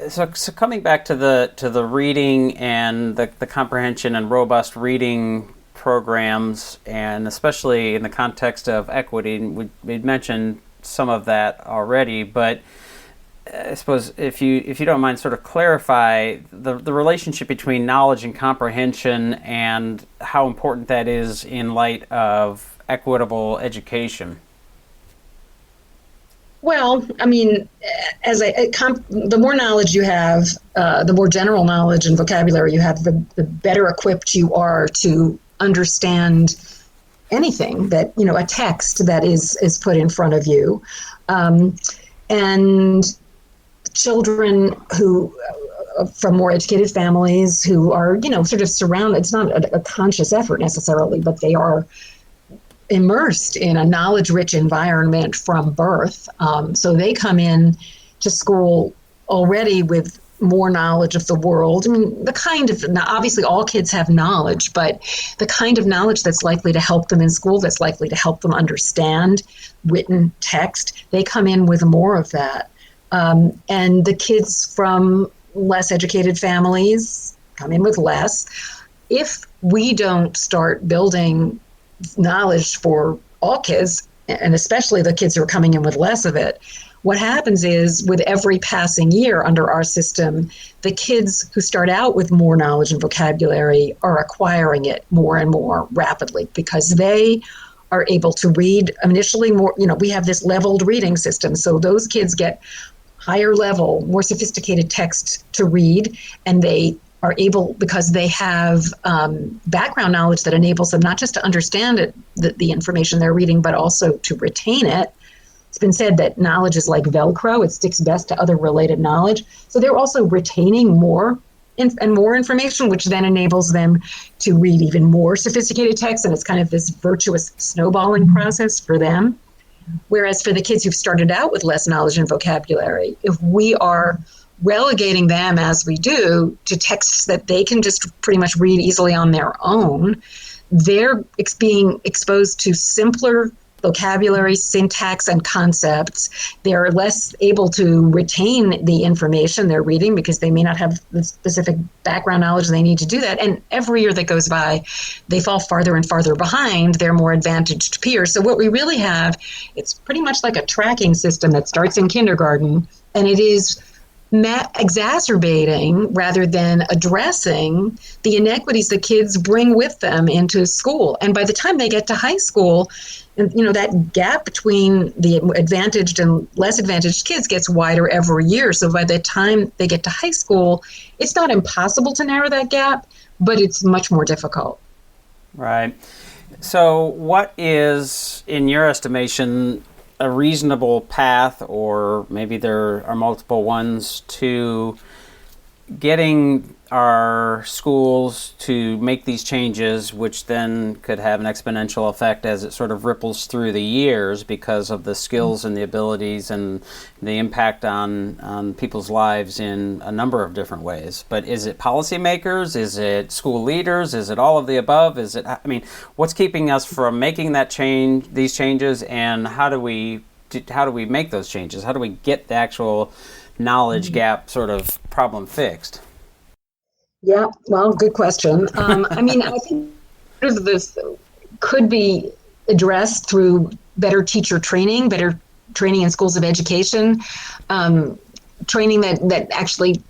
So coming back to the reading and the comprehension and robust reading programs, and especially in the context of equity, we'd mentioned some of that already, but I suppose if you don't mind, sort of clarify the relationship between knowledge and comprehension and how important that is in light of equitable education. Well, I mean, the more knowledge you have, the more general knowledge and vocabulary you have, the better equipped you are to understand anything that, a text that is put in front of you. And children who, from more educated families who are, sort of surrounded, it's not a conscious effort necessarily, but they are immersed in a knowledge-rich environment from birth. So they come in to school already with more knowledge of the world. I mean, obviously all kids have knowledge, but the kind of knowledge that's likely to help them in school, that's likely to help them understand written text, they come in with more of that. And the kids from less educated families come in with less. If we don't start building knowledge for all kids, and especially the kids who are coming in with less of it, what happens is with every passing year under our system, the kids who start out with more knowledge and vocabulary are acquiring it more and more rapidly because they are able to read initially more. We have this leveled reading system, so those kids get higher level, more sophisticated text to read, and they are able, because they have background knowledge that enables them not just to understand it, the information they're reading, but also to retain it. It's been said that knowledge is like Velcro. It sticks best to other related knowledge. So they're also retaining more and more information, which then enables them to read even more sophisticated text. And it's kind of this virtuous snowballing process for them. Whereas for the kids who've started out with less knowledge and vocabulary, if we are relegating them, as we do, to texts that they can just pretty much read easily on their own, they're being exposed to simpler vocabulary, syntax, and concepts. They're less able to retain the information they're reading because they may not have the specific background knowledge they need to do that. And every year that goes by, they fall farther and farther behind their more advantaged peers. So what we really have, it's pretty much like a tracking system that starts in kindergarten, and it is exacerbating rather than addressing the inequities that kids bring with them into school. And by the time they get to high school, that gap between the advantaged and less advantaged kids gets wider every year. So by the time they get to high school, it's not impossible to narrow that gap, but it's much more difficult. Right. So what is, in your estimation, a reasonable path, or maybe there are multiple ones, to getting our schools to make these changes, which then could have an exponential effect as it sort of ripples through the years because of the skills and the abilities and the impact on people's lives in a number of different ways? But is it policymakers? Is it school leaders? Is it all of the above? Is it, I mean, what's keeping us from making that change, these changes, and how do we make those changes? How do we get the actual knowledge gap sort of problem fixed? Yeah, well, good question. I mean, I think part of this could be addressed through better teacher training, better training in schools of education, training that actually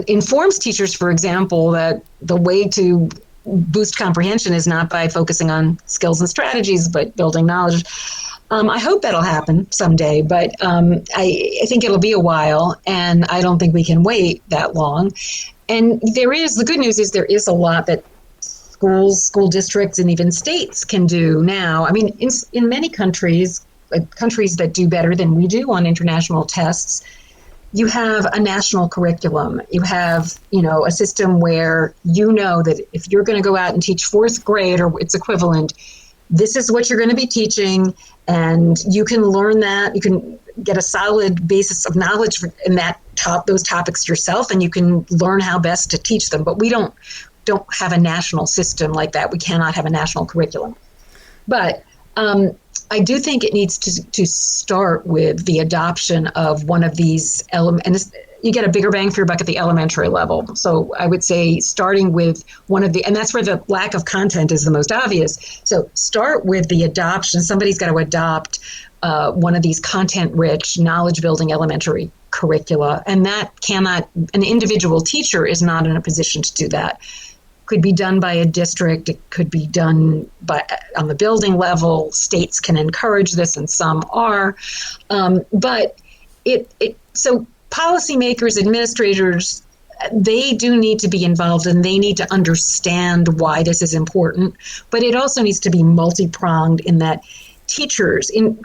informs teachers, for example, that the way to boost comprehension is not by focusing on skills and strategies, but building knowledge. I hope that'll happen someday, but I think it'll be a while, and I don't think we can wait that long. And the good news is there is a lot that schools, school districts, and even states can do now. I mean, in many countries, countries that do better than we do on international tests, you have a national curriculum. You have, a system where that if you're going to go out and teach fourth grade or its equivalent, this is what you're going to be teaching, and you can learn that. You can get a solid basis of knowledge in those topics yourself, and you can learn how best to teach them. But we don't have a national system like that. We cannot have a national curriculum. But I do think it needs to start with the adoption of one of these elements. And you get a bigger bang for your buck at the elementary level. So I would say starting with and that's where the lack of content is the most obvious. So start with the adoption. Somebody's got to adopt one of these content-rich, knowledge-building elementary curricula. And an individual teacher is not in a position to do that. Could be done by a district. It could be done on the building level. States can encourage this, and some are. But so policymakers, administrators, they do need to be involved, and they need to understand why this is important. But it also needs to be multi-pronged in that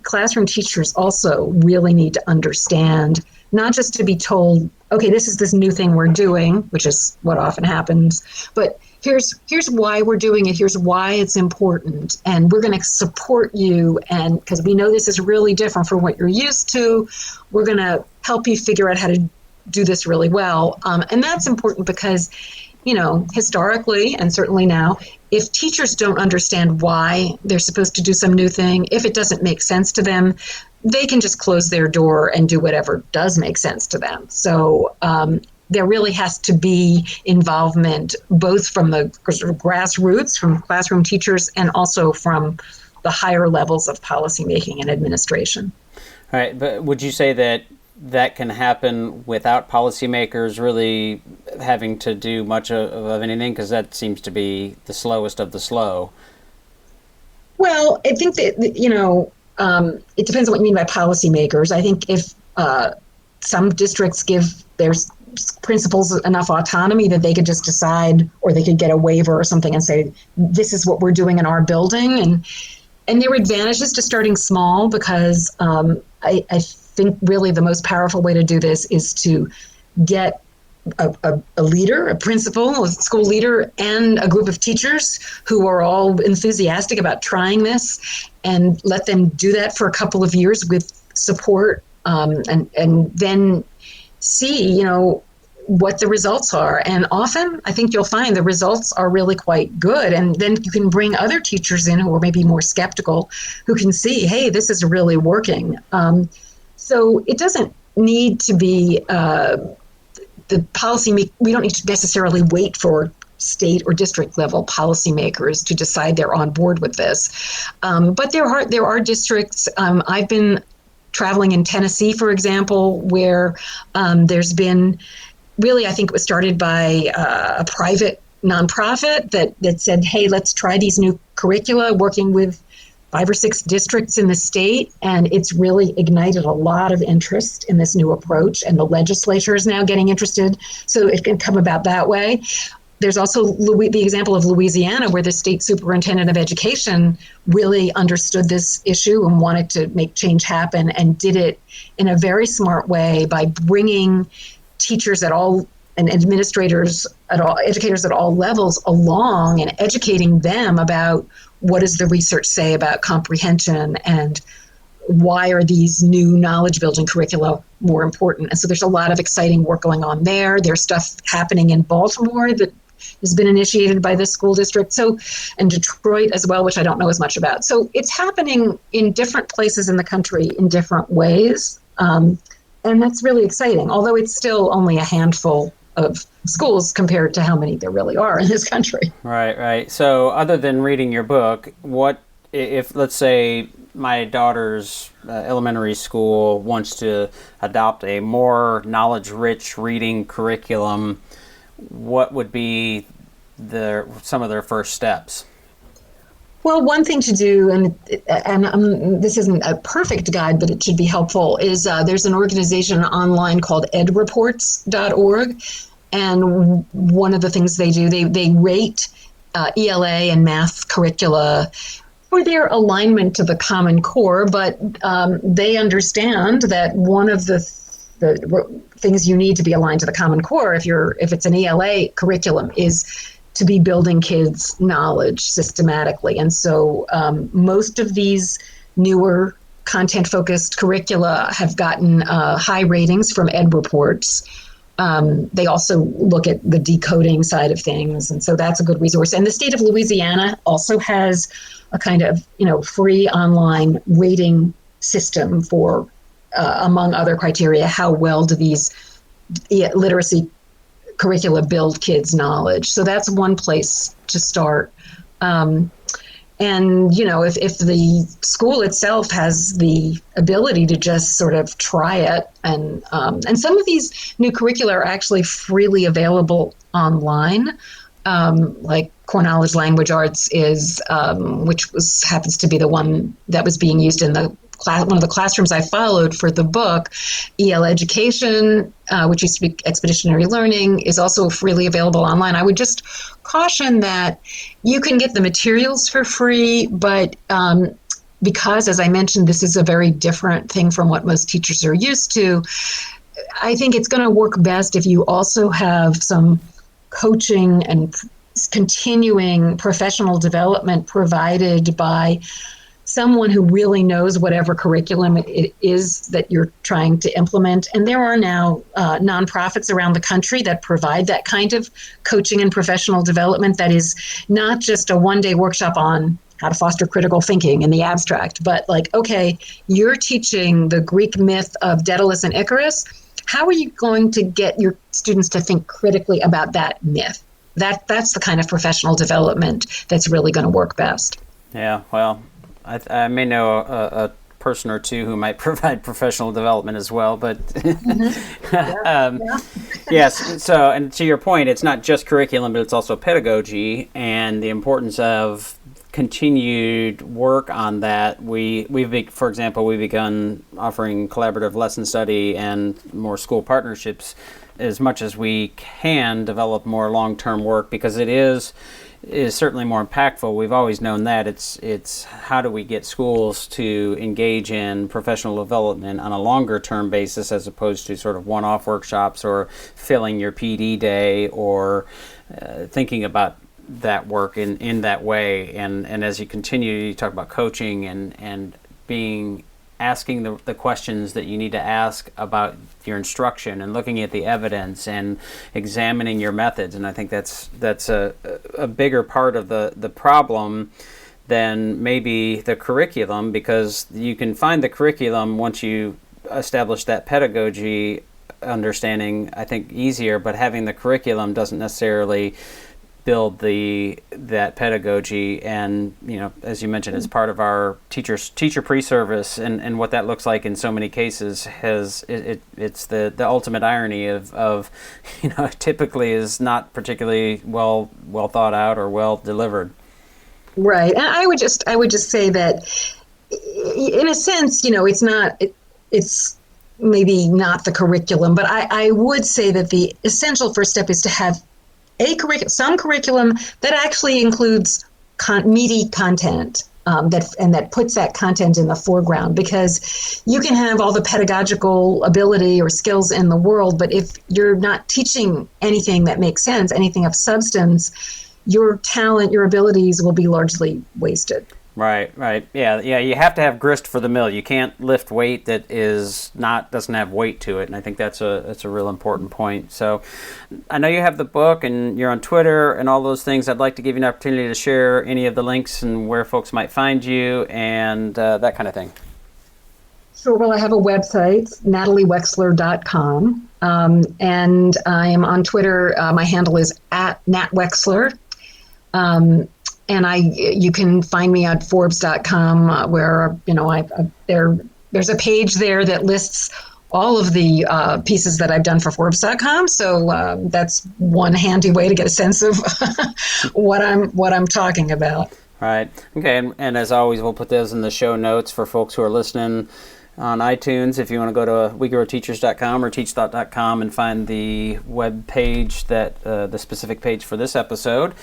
classroom teachers also really need to understand, not just to be told, okay, this is this new thing we're doing, which is what often happens, but here's why we're doing it, here's why it's important, and we're going to support you, and because we know this is really different from what you're used to, we're going to help you figure out how to do this really well. And that's important because, historically, and certainly now, if teachers don't understand why they're supposed to do some new thing, if it doesn't make sense to them, they can just close their door and do whatever does make sense to them. So there really has to be involvement both from the sort of grassroots, from classroom teachers, and also from the higher levels of policymaking and administration. All right, but would you say that can happen without policymakers really having to do much of anything? Because that seems to be the slowest of the slow. Well, I think that, it depends on what you mean by policymakers. I think if some districts give their principals enough autonomy that they could just decide, or they could get a waiver or something and say, this is what we're doing in our building. And there are advantages to starting small, because I think really the most powerful way to do this is to get a leader, a principal, a school leader, and a group of teachers who are all enthusiastic about trying this, and let them do that for a couple of years with support, and then see, what the results are. And often I think you'll find the results are really quite good. And then you can bring other teachers in who are maybe more skeptical, who can see, hey, this is really working. So it doesn't need to be the policy. We don't need to necessarily wait for state or district level policymakers to decide they're on board with this. But there are districts. I've been traveling in Tennessee, for example, where there's been really, I think it was started by a private nonprofit that said, hey, let's try these new curricula, working with 5 or 6 districts in the state, and it's really ignited a lot of interest in this new approach, and the legislature is now getting interested, so it can come about that way. There's also the example of Louisiana, where the state superintendent of education really understood this issue and wanted to make change happen, and did it in a very smart way by bringing teachers at all and administrators at all, educators at all levels along, and educating them about what does the research say about comprehension, and why are these new knowledge building curricula more important. And so there's a lot of exciting work going on there. There's stuff happening in Baltimore that has been initiated by this school district, and Detroit as well, which I don't know as much about. So it's happening in different places in the country in different ways, and that's really exciting, although it's still only a handful of schools compared to how many there really are in this country. Right. So other than reading your book, what if, let's say, my daughter's elementary school wants to adopt a more knowledge-rich reading curriculum, what would be some of their first steps? Well, one thing to do, and this isn't a perfect guide, but it should be helpful, is there's an organization online called edreports.org, and one of the things they do, they rate ELA and math curricula for their alignment to the Common Core, but they understand that one of the things you need to be aligned to the Common Core, if it's an ELA curriculum, is to be building kids' knowledge systematically. And so most of these newer content-focused curricula have gotten high ratings from EdReports. They also look at the decoding side of things, and so that's a good resource. And the state of Louisiana also has a kind of free online rating system for, among other criteria, how well do these literacy curricula build kids' knowledge. So that's one place to start. And if the school itself has the ability to just sort of try it, and some of these new curricula are actually freely available online, like Core Knowledge Language Arts is, which happens to be the one that was being used in the one of the classrooms I followed for the book. EL Education, which used to be Expeditionary Learning, is also freely available online. I would just caution that you can get the materials for free, but because, as I mentioned, this is a very different thing from what most teachers are used to, I think it's going to work best if you also have some coaching and continuing professional development provided by someone who really knows whatever curriculum it is that you're trying to implement. And there are now nonprofits around the country that provide that kind of coaching and professional development that is not just a one-day workshop on how to foster critical thinking in the abstract, but like, okay, you're teaching the Greek myth of Daedalus and Icarus. How are you going to get your students to think critically about that myth? That's the kind of professional development that's really going to work best. Yeah, well, I may know a person or two who might provide professional development as well, but yes. So, and to your point, it's not just curriculum, but it's also pedagogy, and the importance of continued work on that. For example, we've begun offering collaborative lesson study and more school partnerships as much as we can develop more long-term work, because it is certainly more impactful. We've always known that. It's how do we get schools to engage in professional development on a longer term basis, as opposed to sort of one-off workshops or filling your PD day, or thinking about that work in that way. And as you continue, you talk about coaching and asking the questions that you need to ask about your instruction, and looking at the evidence and examining your methods. And I think that's a bigger part of the problem than maybe the curriculum, because you can find the curriculum once you establish that pedagogy understanding, I think, easier, but having the curriculum doesn't necessarily build that pedagogy. And as you mentioned, it's part of our teacher pre-service, and what that looks like in so many cases it's the ultimate irony of typically is not particularly well thought out or well delivered. Right. And I would just say that in a sense, it's maybe not the curriculum, but I would say that the essential first step is to have some curriculum that actually includes meaty content. That puts that content in the foreground, because you can have all the pedagogical ability or skills in the world, but if you're not teaching anything that makes sense, anything of substance, your talent, your abilities will be largely wasted. Right. Yeah. You have to have grist for the mill. You can't lift weight that doesn't have weight to it, and I think that's a real important point. So, I know you have the book and you're on Twitter and all those things. I'd like to give you an opportunity to share any of the links and where folks might find you and that kind of thing. Sure. Well, I have a website, nataliewexler.com, and I am on Twitter. My handle is @NatWexler. And you can find me at Forbes.com, where there's a page there that lists all of the pieces that I've done for Forbes.com. So that's one handy way to get a sense of what I'm talking about. Right. Okay. And as always, we'll put those in the show notes for folks who are listening on iTunes. If you want to go to WeGrowTeachers.com or TeachThought.com and find the web page the specific page for this episode,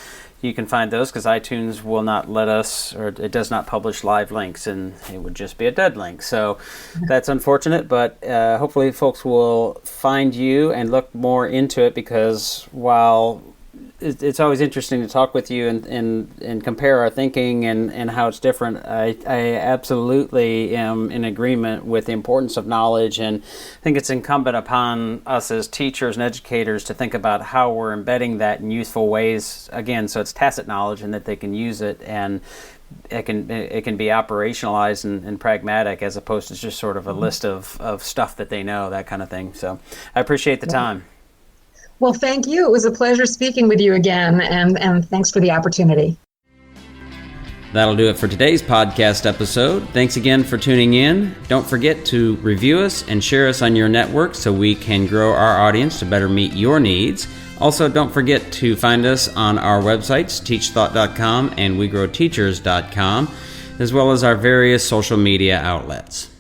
you can find those, because iTunes will not let us, or it does not publish live links, and it would just be a dead link. So that's unfortunate, but hopefully folks will find you and look more into it, because while it's always interesting to talk with you and compare our thinking and how it's different, I absolutely am in agreement with the importance of knowledge, and I think it's incumbent upon us as teachers and educators to think about how we're embedding that in useful ways, again, so it's tacit knowledge and that they can use it, and it can be operationalized and pragmatic, as opposed to just sort of a list of stuff that they know, that kind of thing. So I appreciate the time. Well, thank you. It was a pleasure speaking with you again, and thanks for the opportunity. That'll do it for today's podcast episode. Thanks again for tuning in. Don't forget to review us and share us on your network so we can grow our audience to better meet your needs. Also, don't forget to find us on our websites, TeachThought.com and WeGrowTeachers.com, as well as our various social media outlets.